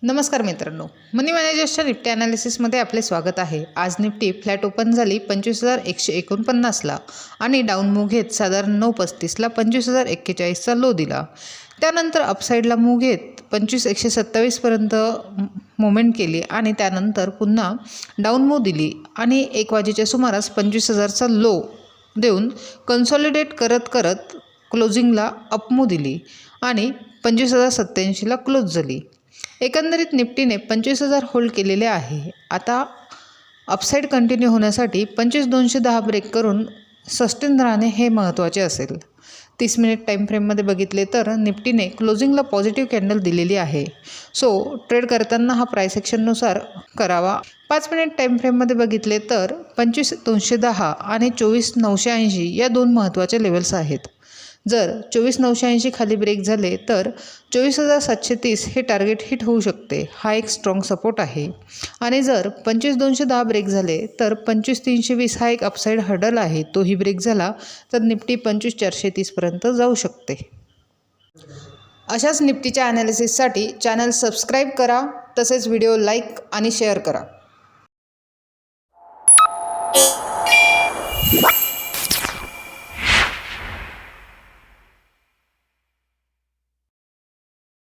नमस्कार मित्रांनो, मनी मॅनेजर्सच्या निफ्टी ॲनालिसिसमध्ये आपले स्वागत आहे। आज निफ्टी फ्लॅट ओपन झाली 25,149ला आणि डाऊन मूव्ह घेत साधारण 9:35ला 25,041चा लो दिला। त्यानंतर अपसाईडला मूव्ह घेत 25,127 पर्यंत मुवमेंट केली आणि त्यानंतर पुन्हा डाऊन मूव्ह दिली आणि 1 वाजेच्या सुमारास 25,000चा लो देऊन कन्सॉलिडेट करत क्लोजिंगला अप मूव्ह दिली आणि 25,087ला क्लोज झाली। एकंदरीत निफ्टीने 25,000 होल्ड केलेले आहे। आता अपसाईड कंटिन्यू होण्यासाठी 25,210 ब्रेक करून सस्टेन राहणे हे महत्त्वाचे असेल। 30 मिनिट टाईम फ्रेममध्ये बघितले तर निफ्टीने क्लोजिंगला पॉझिटिव्ह कॅन्डल दिलेली आहे। सो ट्रेड करताना हा प्राइस ॲक्शननुसार करावा। 5 मिनिट टाईम फ्रेममध्ये बघितले तर 25,210 आणि 24,980 या दोन महत्त्वाचे लेवल्स आहेत। जर 24,980 खाली ब्रेक झाले तर 24,730 हे टार्गेट हिट होऊ शकते, हा एक स्ट्रॉंग सपोर्ट आहे। आणि जर 25,210 ब्रेक झाले तर 25,320 हा एक अपसाईड हर्डल आहे, तोही ब्रेक झाला तर निफ्टी 25,430 पर्यंत जाऊ शकते। अशाच निफ्टीच्या ॲनालिसिससाठी चॅनल सबस्क्राईब करा, तसेच व्हिडिओ लाईक आणि शेअर करा।